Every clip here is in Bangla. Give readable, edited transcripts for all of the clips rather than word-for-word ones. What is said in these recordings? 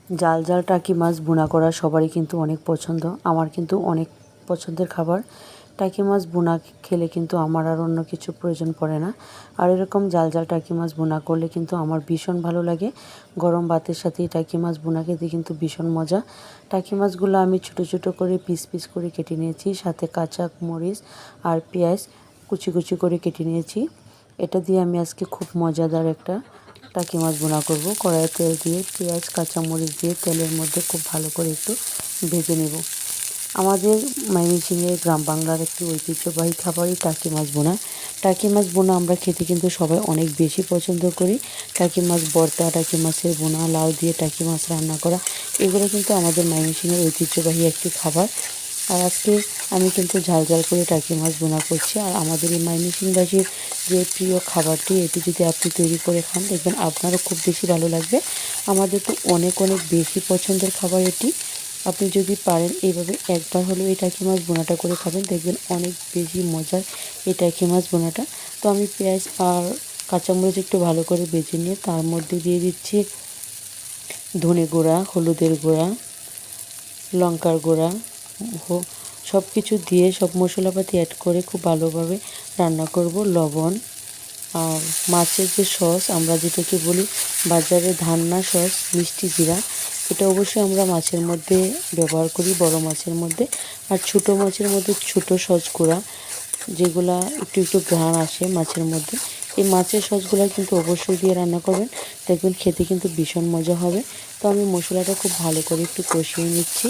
জাল জাল টাকি মাছ ভুনা করা সবারই কিন্তু অনেক পছন্দ। আমার কিন্তু অনেক পছন্দের খাবার। টাকি মাছ ভুনা খেলে কিন্তু আমার আর অন্য কিছু প্রয়োজন পড়ে না। আর এরকম জাল জাল টাকি মাছ ভুনা করলে কিন্তু আমার ভীষণ ভালো লাগে। গরম ভাতের সাথে টাকি মাছ ভুনা খেতে কিন্তু ভীষণ মজা। টাকি মাছগুলো আমি ছোটো ছোটো করে পিস পিস করে কেটে নিয়েছি, সাথে কাঁচা মরিচ আর পেঁয়াজ কুচি কুচি করে কেটে নিয়েছি। এটা দিয়ে আমি আজকে খুব মজাদার একটা টাকি মাছ ভুনা করব। কড়াইয়ে তেল দিয়ে পেঁয়াজ কাঁচামরিচ দিয়ে তেলের মধ্যে খুব ভালো করে একটু ভেজে নেব। আমাদের ময়মনসিংহের গ্রাম বাংলার একটি ঐতিহ্যবাহী খাবারই টাকি মাছ ভুনা। টাকি মাছ ভুনা আমরা খেতে কিন্তু সবাই অনেক বেশি পছন্দ করি। টাকি মাছ ভর্তা, টাকি মাছের ভুনা, লাউ দিয়ে টাকি মাছ রান্না করা, এগুলো কিন্তু আমাদের ময়মনসিংহের ঐতিহ্যবাহী একটি খাবার। আর আজকে আমি কিন্তু ঝাল ঝাল করে টাকি মাছ ভুনা করছি। আর আমাদের এই ময়মনসিংহবাসীর যে প্রিয় খাবারটি, এটি যদি আপনি তৈরি করে খান দেখবেন আপনারও খুব বেশি ভালো লাগবে। আমাদের তো অনেক অনেক বেশি পছন্দের খাবার এটি। আপনি যদি পারেন এইভাবে একবার হলেও এই টাকি মাছ ভুনাটা করে খাবেন, দেখবেন অনেক বেশি মজার এই টাকি মাছ ভুনাটা। তো আমি পেঁয়াজ আর কাঁচামরিচ একটু ভালো করে ভেজে নিয়ে তার মধ্যে দিয়ে দিচ্ছি ধনে গুঁড়া, হলুদের গুঁড়া, লঙ্কার গুঁড়া, সব কিছু দিয়ে সব মশলাপাতি অ্যাড করে খুব ভালোভাবে রান্না করব। লবণ আর মাছের যে সস আমরা যেটাকে বলি বাজারে ধান্না সস, মিষ্টি জিরা, এটা অবশ্যই আমরা মাছের মধ্যে ব্যবহার করি, বড় মাছের মধ্যে। আর ছোটো মাছের মধ্যে ছোটো সস গুঁড়া, যেগুলা একটু একটু ঘ্রাণ আসে মাছের মধ্যে, এই মাছের সসগুলো কিন্তু অবশ্যই দিয়ে রান্না করবেন, দেখবেন খেতে কিন্তু ভীষণ মজা হবে। তো আমি মশলাটা খুব ভালো করে একটু কষিয়ে নিচ্ছি।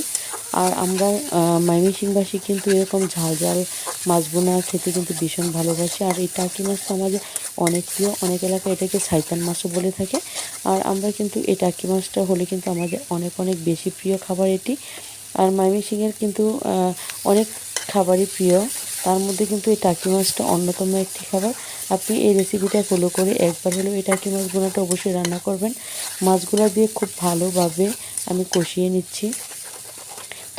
আর আমরা ময়মনসিংহবাসী কিন্তু এরকম ঝাল ঝাল মাছ ভুনা খেতে কিন্তু ভীষণ ভালোবাসি। আর এই টাকি মাছটা আমাদের অনেক প্রিয়, অনেক এলাকায় এটাকে সাইতান মাছও বলে থাকে। আর আমরা কিন্তু এই টাকি মাছটা হলে কিন্তু আমাদের অনেক অনেক বেশি প্রিয় খাবার এটি। আর ময়মনসিংহের কিন্তু অনেক খাবারই প্রিয়, তার মধ্যে কিন্তু এই টাকি মাছটা অন্যতম একটি খাবার। আপনি এই রেসিপিটা ফলো করে একবার হলেও এই টাকি মাছ ভুনাটা অবশ্যই রান্না করবেন। মাছগুলো দিয়ে খুব ভালোভাবে আমি কষিয়ে নিচ্ছি।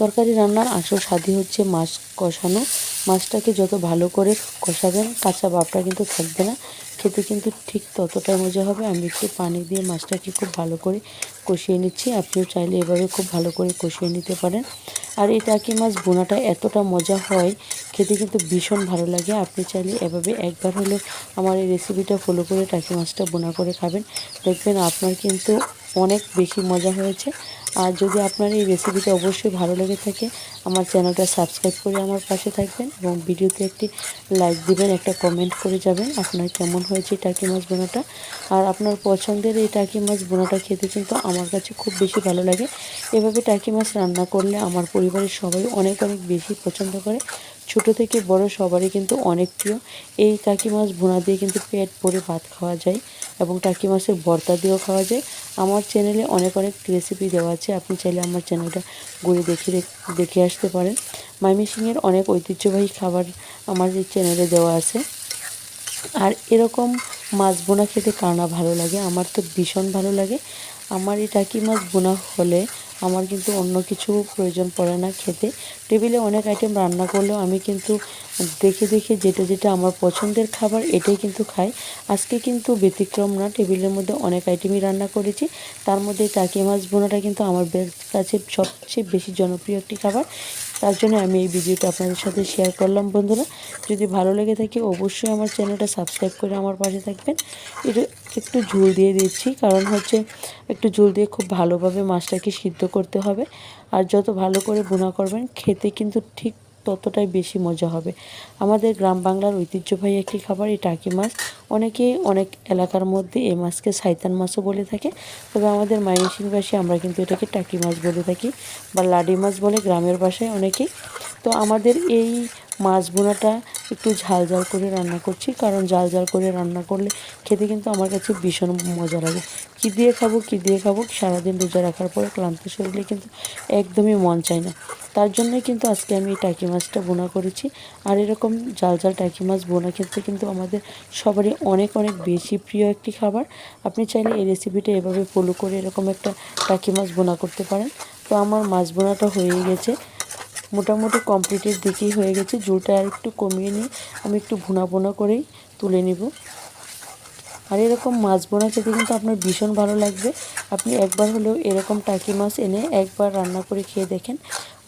তরকারি রান্নার আসল স্বাদই হচ্ছে মাছ কষানো। মাছটাকে যত ভালো করে কষাবেন কাঁচা ভাবটা কিন্তু থাকবে না, খেতে কিন্তু ঠিক ততটাই মজা হবে। আমি একটু পানি দিয়ে মাছটাকে খুব ভালো করে কষিয়ে নিচ্ছি। আপনিও চাইলে এভাবে খুব ভালো করে কষিয়ে নিতে পারেন। আর এই টাকি মাছ ভুনাটা এতটা মজা হয়, খেতে কিন্তু ভীষণ ভালো লাগে। আপনি চাইলে এভাবে একবার হলেও আমার এই রেসিপিটা ফলো করে টাকি মাছটা ভুনা করে খাবেন, দেখবেন আপনার কিন্তু অনেক বেশি মজা হয়েছে। আর যদি আপনার এই রেসিপিটা অবশ্যই ভালো লেগে থাকে, আমার চ্যানেলটা সাবস্ক্রাইব করে আমার পাশে থাকবেন এবং ভিডিওতে একটি লাইক দিবেন, একটা কমেন্ট করে যাবেন আপনার কেমন হয়েছে টাকি মাছ ভুনাটা। আর আপনার পছন্দের এই টাকি মাছ ভুনাটা খেতে কিন্তু আমার কাছে খুব বেশি ভালো লাগে। এভাবে টাকি মাছ রান্না করলে আমার পরিবারের সবাই অনেক অনেক বেশি পছন্দ করে, ছোট থেকে বড় সবারই কিন্তু অনেক প্রিয়। এই টাকি মাছ ভুনা দিয়ে কিন্তু পেট ভরে ভাত খাওয়া যায় এবং টাকি মাছের ভর্তা দিয়েও খাওয়া যায়। আমার চ্যানেলে অনেক অনেক রেসিপি দেওয়া আছে, আপনি চাইলে আমার চ্যানেলটা ঘুরে দেখে আসতে পারেন। ময়মনসিংহের অনেক ঐতিহ্যবাহী খাবার আমার এই চ্যানেলে দেওয়া আছে। আর এরকম মাছ বোনা খেতে কার না ভালো লাগে, আমার তো ভীষণ ভালো লাগে। আমার এই টাকি মাছ বোনা হলে আমার কিন্তু অন্য কিছু প্রয়োজন পড়ে না খেতে। টেবিলে অনেক আইটেম রান্না করলেও আমি কিন্তু দেখে দেখে যেটা যেটা আমার পছন্দের খাবার এটাই কিন্তু খাই। আজকে কিন্তু ব্যতিক্রম না, টেবিলের মধ্যে অনেক আইটেমই রান্না করেছি, তার মধ্যে টাকি মাছ বোনাটা কিন্তু আমার কাছে সবচেয়ে বেশি জনপ্রিয় একটি খাবার। তার জন্য আমি এই ভিডিওটা আপনাদের সাথে শেয়ার করলাম। বন্ধুরা, যদি ভালো লেগে থাকে অবশ্যই আমার চ্যানেলটা সাবস্ক্রাইব করে আমার পাশে থাকবেন। এটা একটু ঝোল দিয়ে দিচ্ছি, কারণ হচ্ছে একটু ঝোল দিয়ে খুব ভালোভাবে মাছটাকে সিদ্ধ করতে হবে। আর যত ভালো করে ভুনা করবেন খেতে কিন্তু ঠিক ততটাই বেশি মজা হবে। আমাদের গ্রাম বাংলার ঐতিহ্যবাহী একটি খাবার এই টাকি মাছ। অনেকেই অনেক এলাকার মধ্যে এই মাছকে সাইতান মাছও বলে থাকে, তবে আমাদের ময়মনসিংহবাসী আমরা কিন্তু এটাকে টাকি মাছ বলে থাকি বা লাডি মাছ বলে গ্রামের ভাষায় অনেকেই। তো আমাদের এই মাছ ভুনাটা একটু ঝাল ঝাল করে রান্না করছি, কারণ ঝাল ঝাল করে রান্না করলে খেতে কিন্তু আমার কাছে ভীষণ মজা লাগে। কী দিয়ে খাবো কী দিয়ে খাবো, সারাদিন রোজা রাখার পরে ক্লান্ত শরীরে কিন্তু একদমই মন চায় না। তার জন্যই কিন্তু আজকে আমি এই টাকি মাছটা বোনা করেছি। আর এরকম ঝাল ঝাল টাকি মাছ বোনা খেতে কিন্তু আমাদের সবারই অনেক অনেক বেশি প্রিয় একটি খাবার। আপনি চাইলে এই রেসিপিটা এভাবে ফলো করে এরকম একটা টাকি মাছ বোনা করতে পারেন। তো আমার মাছ বোনাটা হয়ে গেছে, মোটামুটি কমপ্লিটের দিকেই হয়ে গেছে। ঝোলটা আর একটু কমিয়ে নিয়ে আমি একটু ভুনা ভুনা করেই তুলে নিব। আর এরকম মাছ বোনা খেতে কিন্তু আপনার ভীষণ ভালো লাগবে। আপনি একবার হলেও এরকম টাকি মাছ এনে একবার রান্না করে খেয়ে দেখেন,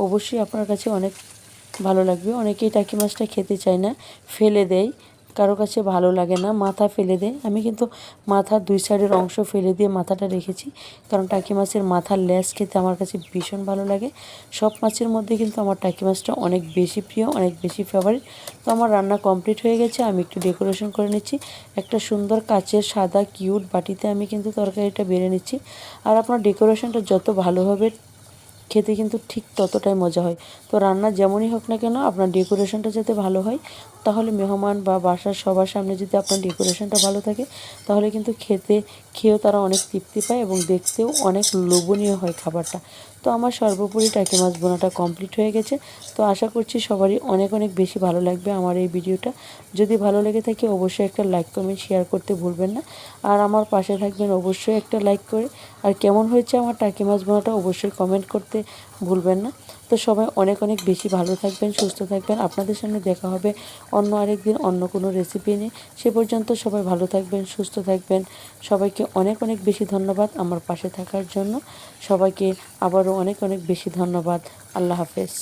অবশ্যই আপনার কাছে অনেক ভালো লাগবে। অনেকেই টাকি মাছটা খেতে চায় না, ফেলে দেয়, কারো কাছে ভালো লাগে না, মাথা ফেলে দেয়। আমি কিন্তু মাথার দুই সাইডের অংশ ফেলে দিয়ে মাথাটা রেখেছি, কারণ টাকি মাছের মাথার লেজ খেতে আমার কাছে ভীষণ ভালো লাগে। সব মাছের মধ্যে কিন্তু আমার টাকি মাছটা অনেক বেশি প্রিয়, অনেক বেশি ফেভারিট। তো আমার রান্না কমপ্লিট হয়ে গেছে, আমি একটু ডেকোরেশন করে নিচ্ছি। একটা সুন্দর কাচের সাদা কিউট বাটিতে আমি কিন্তু তরকারিটা বেড়ে নিচ্ছি। আর আপনার ডেকোরেশনটা যত ভালো হবে খেতে কিন্তু ঠিক ততটাই মজা হয়। তো রান্না যেমনই হোক না কেন আপনার ডেকোরেশনটা যাতে ভালো হয়, তাহলে মেহমান বা বাসার সবার সামনে যদি আপনার ডেকোরেশনটা ভালো থাকে, তাহলে কিন্তু খেয়েও তারা অনেক তৃপ্তি পায় এবং দেখতেও অনেক লোভনীয় হয় খাবারটা। তো আমার সর্বোপরি টাকি মাছ বোনাটা কমপ্লিট হয়ে গেছে। তো আশা করছি সবারই অনেক অনেক বেশি ভালো লাগবে আমার এই ভিডিওটা। যদি ভালো লেগে থাকে অবশ্যই একটা লাইক কমেন্ট শেয়ার করতে ভুলবেন না। আর আমার পাশে থাকবেন অবশ্যই একটা লাইক করে। আর কেমন হয়েছে আমার টাকি মাছ বোনাটা অবশ্যই কমেন্ট করতে ভুলবেন না। তো সবাই অনেক অনেক বেশি ভালো থাকবেন, সুস্থ থাকবেন। আপনাদের সামনে দেখা হবে অন্য আরেক দিন অন্য কোনো রেসিপি নিয়ে। সে পর্যন্ত সবাই ভালো থাকবেন, সুস্থ থাকবেন। সবাইকে অনেক অনেক বেশি ধন্যবাদ আমার পাশে থাকার জন্য। সবাইকে আবারও অনেক অনেক বেশি ধন্যবাদ। আল্লাহ হাফেজ।